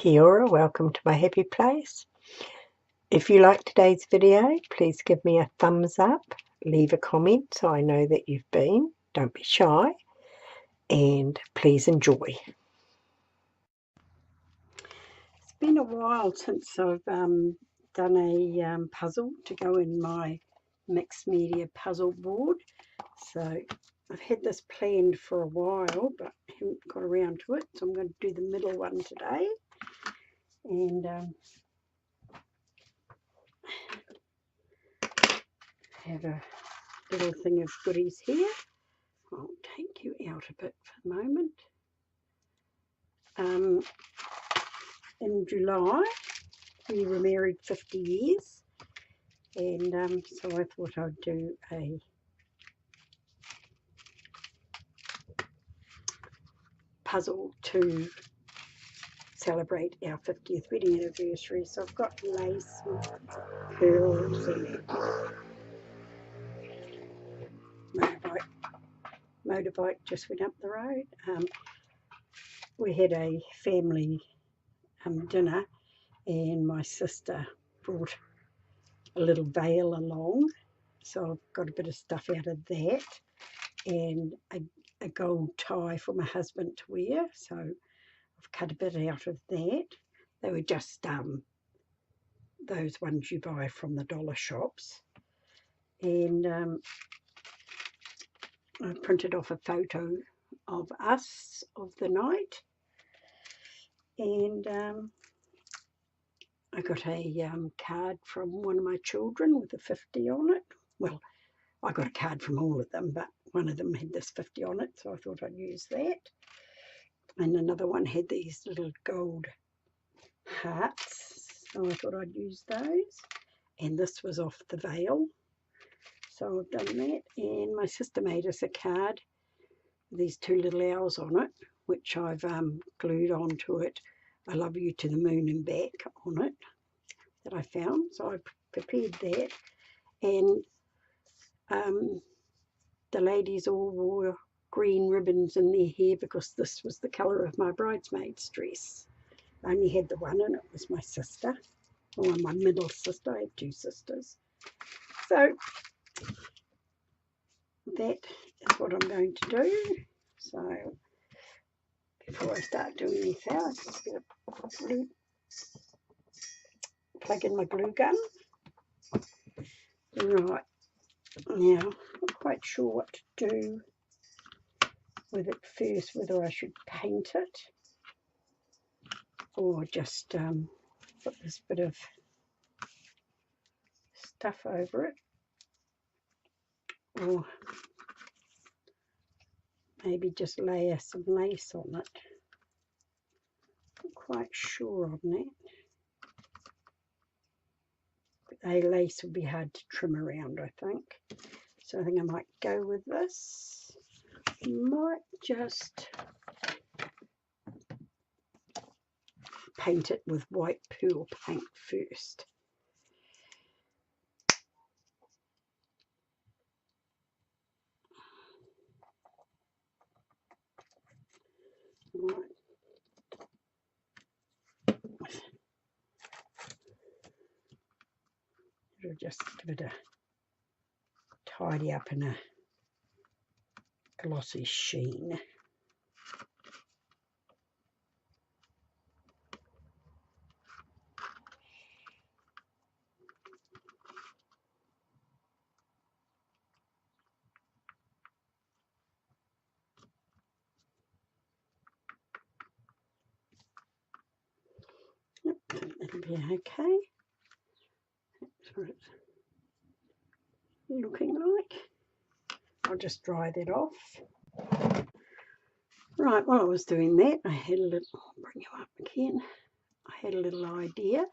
Kia ora, welcome to my happy place. If you like today's video, please give me a thumbs up, leave a comment so I know that you've been. Don't be shy, and please enjoy. It's been a while since I've done a puzzle to go in my mixed media puzzle board. So I've had this planned for a while, but I haven't got around to it. So I'm going to do the middle one today. And have a little thing of goodies here. I'll take you out a bit for a moment. In July, we were married 50 years, and so I thought I'd do a puzzle to celebrate our 50th wedding anniversary. So I've got lace and pearls and motorbike just went up the road. We had a family dinner, and my sister brought a little veil along, so I've got a bit of stuff out of that, and a gold tie for my husband to wear, so I've cut a bit out of that. They were just those ones you buy from the dollar shops, and I printed off a photo of us of the night, and I got a card from one of my children with a 50 on it. Well, I got a card from all of them, but one of them had this 50 on it, so I thought I'd use that. And another one had these little gold hearts, so I thought I'd use those. And this was off the veil, so I've done that. And my sister made us a card with these two little owls on it, which I've glued onto it. I love you to the moon and back on it, that I found. So I prepared that, and the ladies all wore green ribbons in their hair because this was the colour of my bridesmaid's dress. I only had the one, and it was my sister, or my middle sister. I have two sisters. So that is what I'm going to do. So before I start doing this out, I'm just going to plug in my glue gun. Right, now I'm not quite sure what to do with it first, whether I should paint it or just put this bit of stuff over it, or maybe just layer some lace on it. Not quite sure on that. A lace would be hard to trim around, I think. So I think I might go with this. Might just paint it with white pearl paint first. Right. It'll just give it a tidy up in a glossy sheen. It'll be okay. That's what it's looking like. I'll just dry that off. Right, while I was doing that, I had a little, I'll bring you up again. I had a little idea.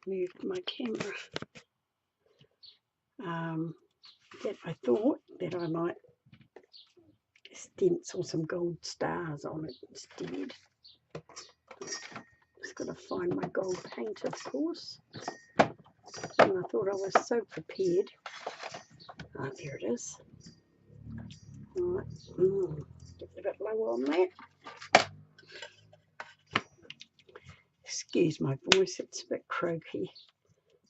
Moved my camera. That I thought that I might stencil some gold stars on it instead. Just got to find my gold paint, of course. And I thought I was so prepared. Oh, there it is. All right, get a bit lower on that. excuse my voice, it's a bit croaky.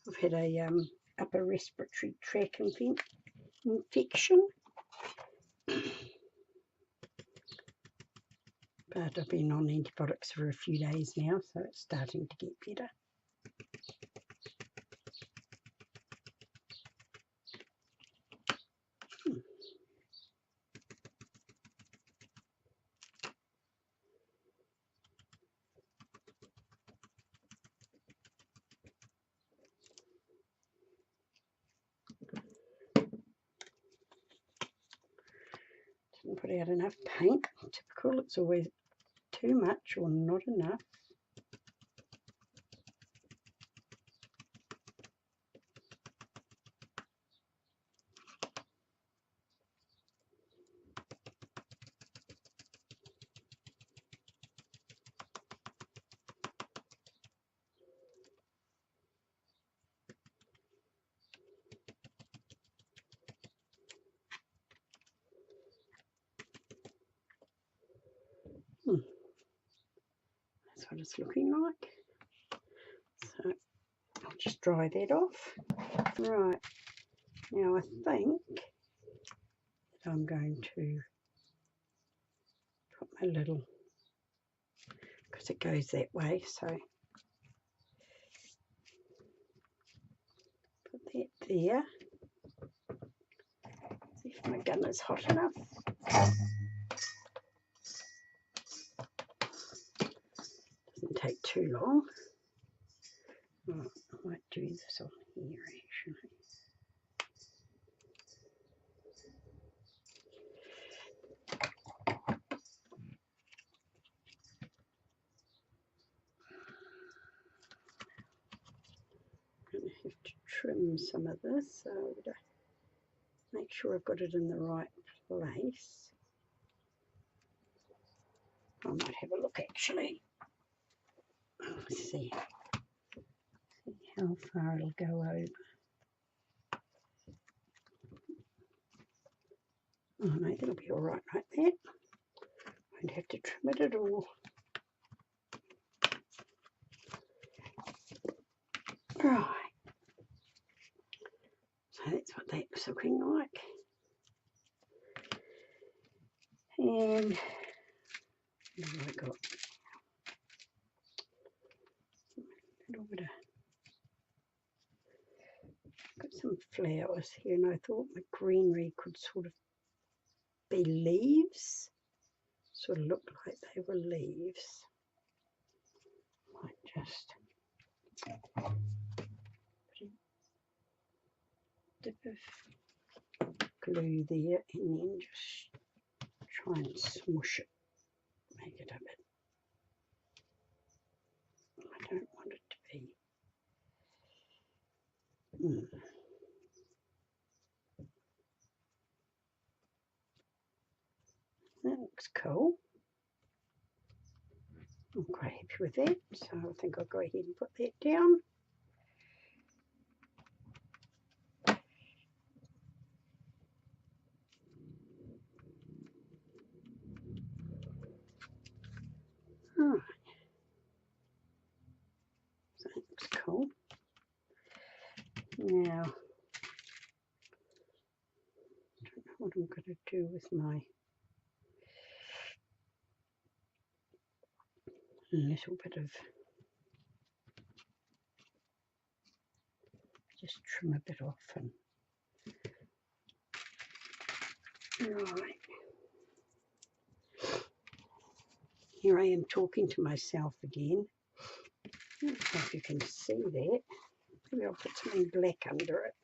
I've had a upper respiratory tract infection. But I've been on antibiotics for a few days now, so it's starting to get better. Didn't put out enough paint. Typical, it's always too much or not enough. That's what it's looking like. So I'll just dry that off. Right, now I think that I'm going to put my little, because it goes that way, so put that there. See if my gun is hot enough. Doesn't take too long. Right, I might do this on here actually. I'm going to have to trim some of this, so I'm going to make sure I've got it in the right place. I might have a look actually. Let's see how far it'll go over. Oh no, that'll be all right there. Won't have to trim it at all. Right. So that's what that's looking like. And what have I got? A little bit of, got some flowers here, and I thought my greenery could sort of be leaves. Sort of looked like they were leaves. Might just put a dip of glue there and then just try and smush it, make it a bit. I don't want it to be. That looks cool. I'm quite happy with that, so I think I'll go ahead and put that down. Alright, so that looks cool. Now, I don't know what I'm going to do with my little bit of, just trim a bit off and, right. Here I am talking to myself again. I don't know if you can see that. Maybe I'll put something black under it.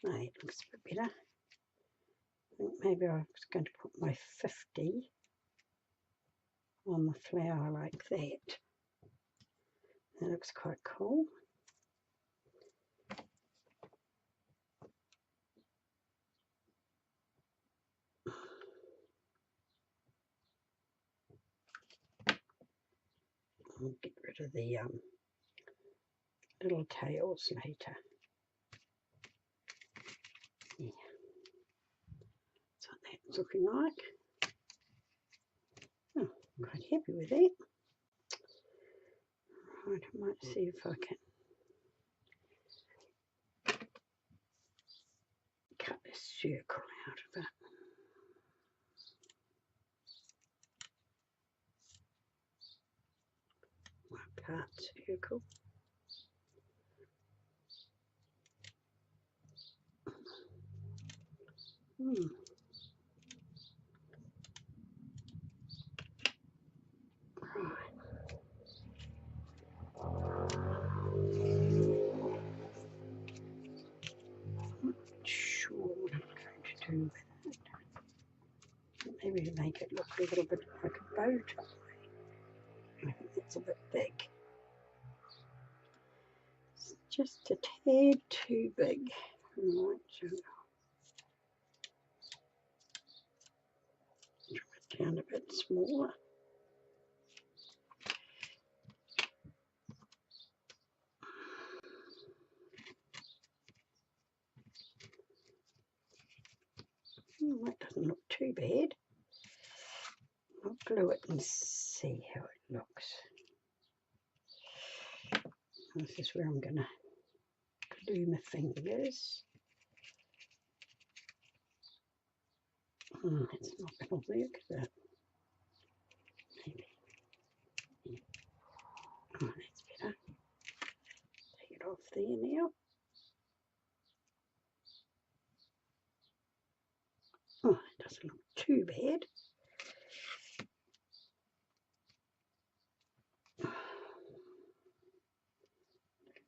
No, it looks a bit better. I think maybe I was going to put my 50 on the flower like that. That looks quite cool. I'll get rid of the little tails later. Yeah, that's what that's looking like. Oh, I'm quite happy with that. Right, I might see if I can cut this circle out of it. My part circle. Right. Not sure what I'm going to do with it. Maybe to make it look a little bit like a bow tie. I think that's a bit big. It's just a tad too big. Right, so trim it down a bit smaller. That doesn't look too bad. I'll glue it and see how it looks. This is where I'm going to glue my fingers. It's not going to work, that. Maybe. Oh, that's better. Take it off there now. Oh, it doesn't look too bad.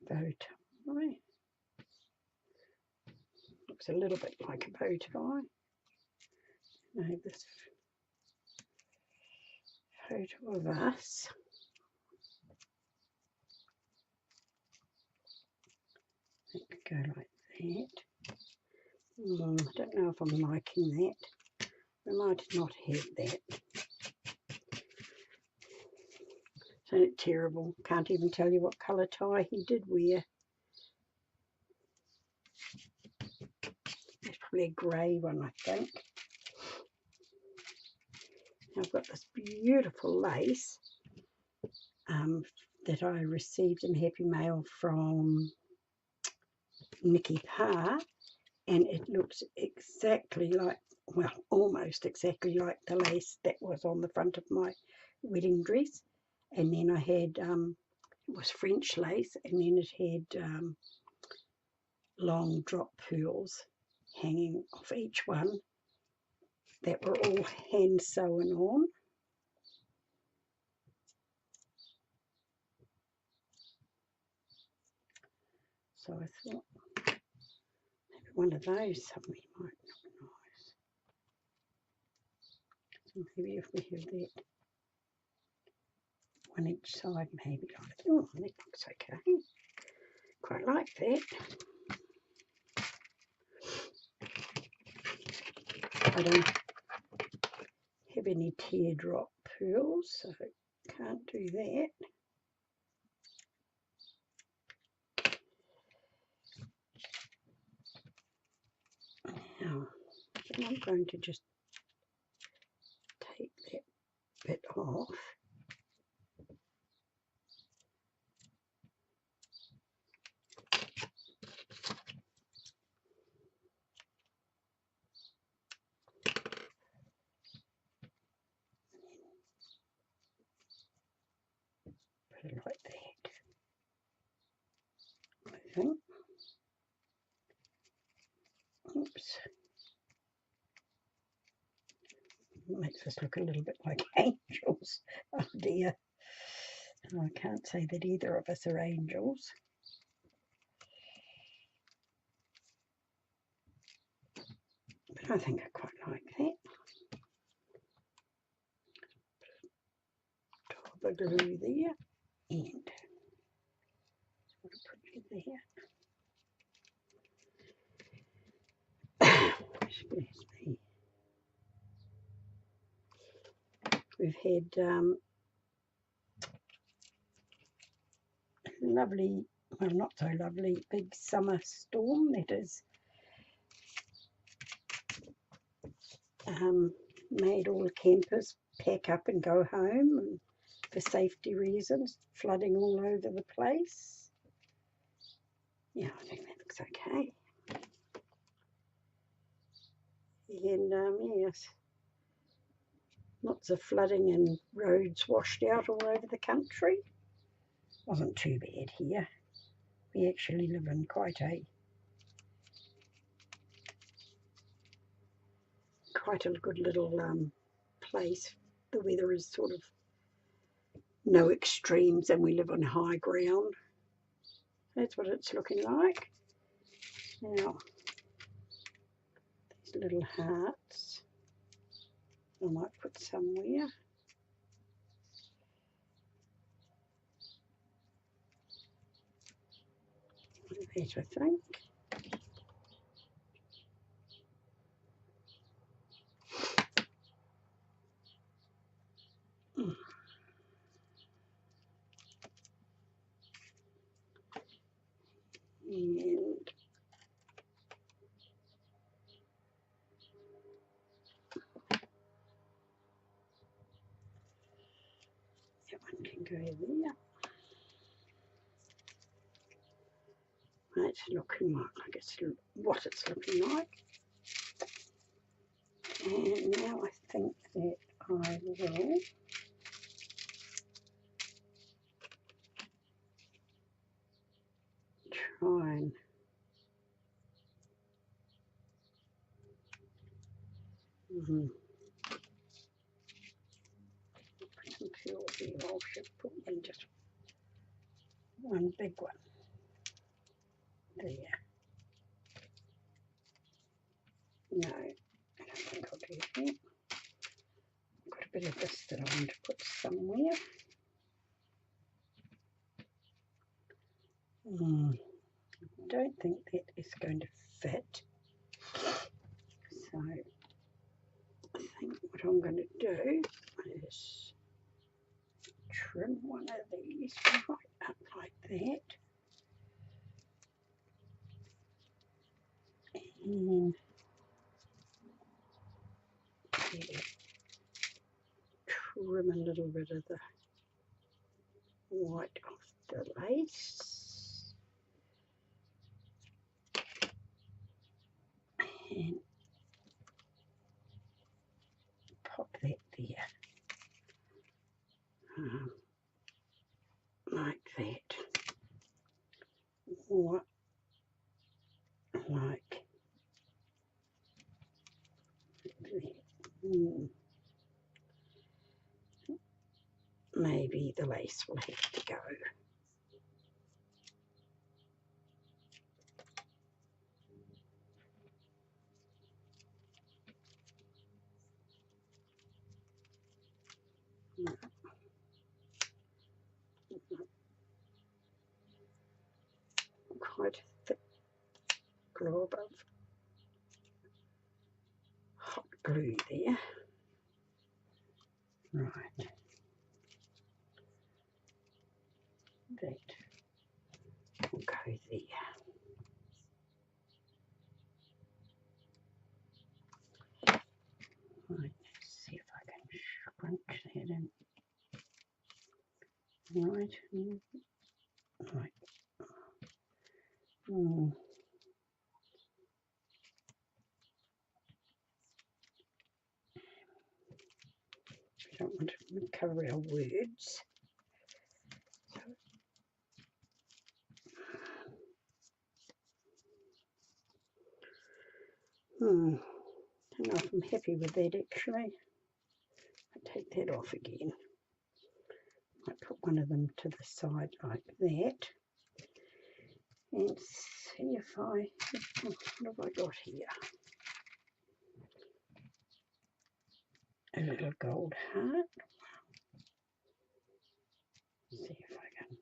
Bow tie. Looks a little bit like a bow tie. I have this photo of us. It could go like that. I don't know if I'm liking that. We might not have that. Isn't it terrible? Can't even tell you what colour tie he did wear. It's probably a grey one, I think. I've got this beautiful lace that I received in Happy Mail from Kaha, and it looks exactly like, well, almost exactly like the lace that was on the front of my wedding dress. And then I had, it was French lace, and then it had long drop pearls hanging off each one that were all hand sewn on. So I thought maybe one of those somewhere might look nice. So maybe if we have that one each side, maybe like, oh, that looks okay. Quite like that. I don't have any teardrop pearls, so can't do that. Now, I'm going to just take that bit off. Put it like that, I think. Oops. Makes us look a little bit like angels. Oh dear. I can't say that either of us are angels. But I think I quite like that. Top of glue there, and put it there. Excuse me. We've had lovely, well, not so lovely, big summer storm that has made all the campers pack up and go home, and for safety reasons, flooding all over the place. Yeah, I think that looks okay. And yes, lots of flooding and roads washed out all over the country. Wasn't too bad here. We actually live in quite a good little place. The weather is sort of no extremes, and we live on high ground. That's what it's looking like. Now, these little hearts, I might put somewhere. That, I think. And that one can go there. That's looking like it's what it's looking like. And now I think that I will try and put some fuel here. I should put just one big one there. No, I don't think I'll do that. I've got a bit of this that I want to put somewhere. I don't think that is going to fit. So I think what I'm going to do is trim one of these right up like that. And trim a little bit of the white off the lace. And pop that there. Like that. Or like that. Maybe the lace will have to go. Quite a thick glob of hot glue there. Right. That will go there. Right, let's see if I can shrink that in. Right. Right. Don't want to cover our words. I don't know if I'm happy with that actually. I'll take that off again. Might put one of them to the side like that. And see if what have I got here? A little gold heart. See if I can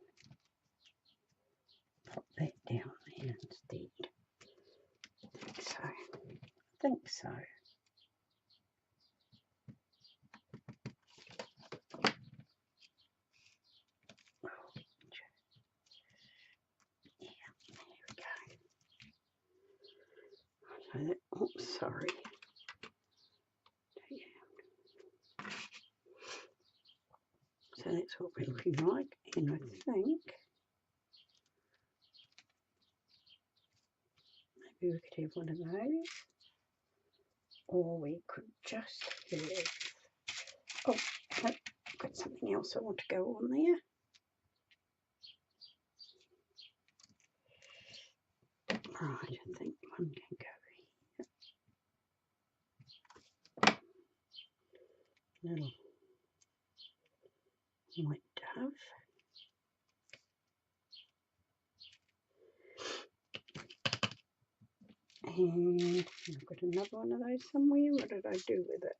pop that down there instead. I think so. Oh, sorry. So that's what we're looking like, and I think maybe we could have one of those, or we could just have, oh, I've got something else I want to go on there. Right, I think one can go here. Little white dove. And I've got another one of those somewhere. What did I do with it?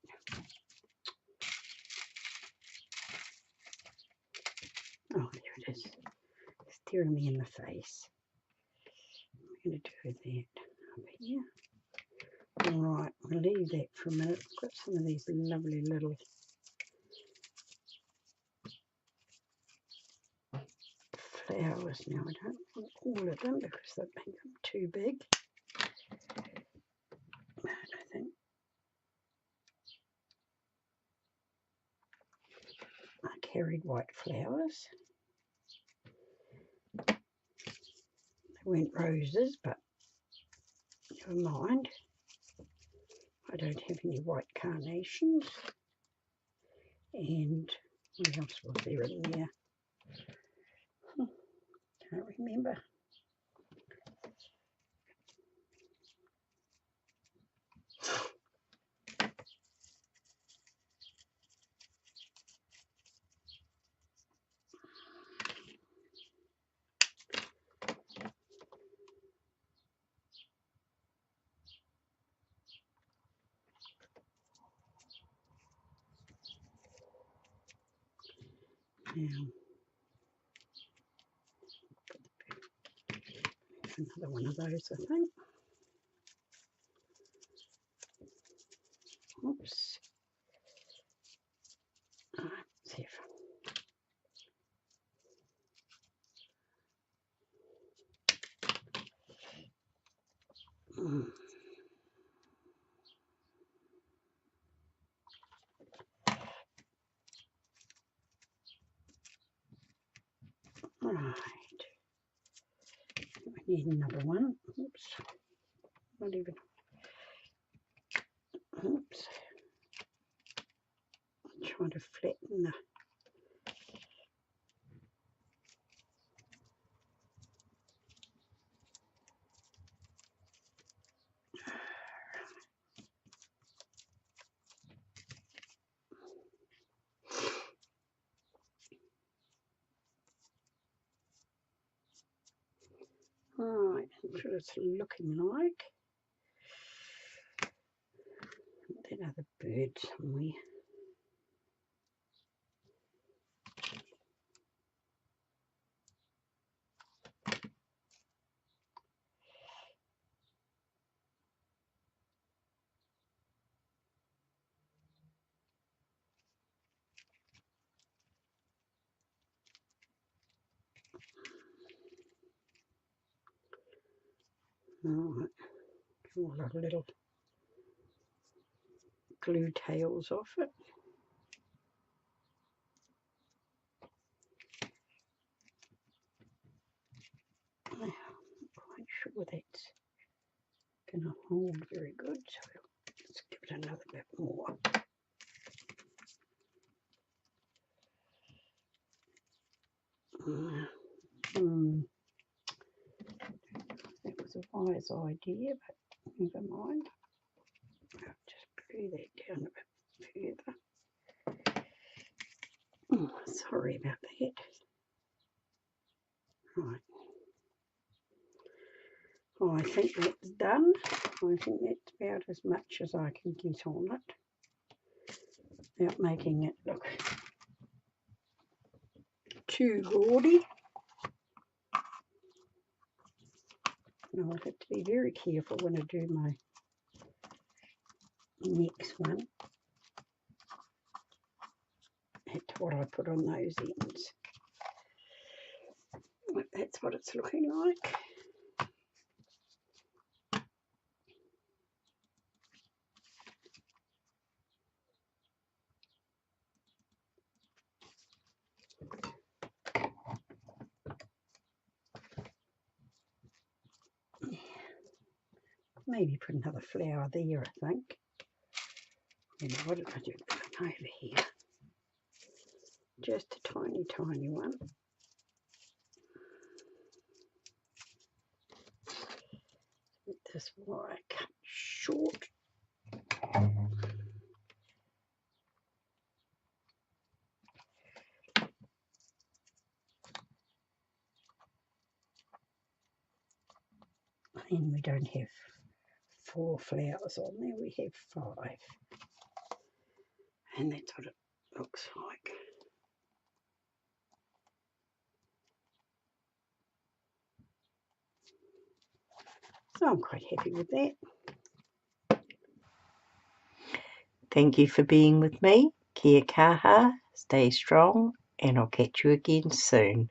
Oh, there it is. It's staring me in the face. I'm going to do that up here. Alright, we'll leave that for a minute. I've got some of these lovely little flowers now. I don't want all of them because they make them too big. But I think I carried white flowers. They weren't roses, but never mind. I don't have any white carnations. And what else was there in there? Can't remember. Now, another one of those, I think. Oops. Let's see if right. We need another one. Oops. Not even. Oops. I'm trying to flatten the. Right, that's what it's looking like. That other bird somewhere. Right, all the little glue tails off it. I'm not quite sure that's going to hold very good, so let's give it another bit more. That was a wise idea, but never mind. I'll just glue that down a bit further. Oh, sorry about that. Right. Oh, I think that's done. I think that's about as much as I can get on it without making it look too gaudy. And I'll have to be very careful when I do my next one. That's what I put on those ends. That's what it's looking like. maybe put another flower there, I think. And what did I do over here? Just a tiny, tiny one. This wire cut short. And we don't have 4 flowers on there, we have 5. And that's what it looks like. So I'm quite happy with that. Thank you for being with me. Kia kaha, stay strong, and I'll catch you again soon.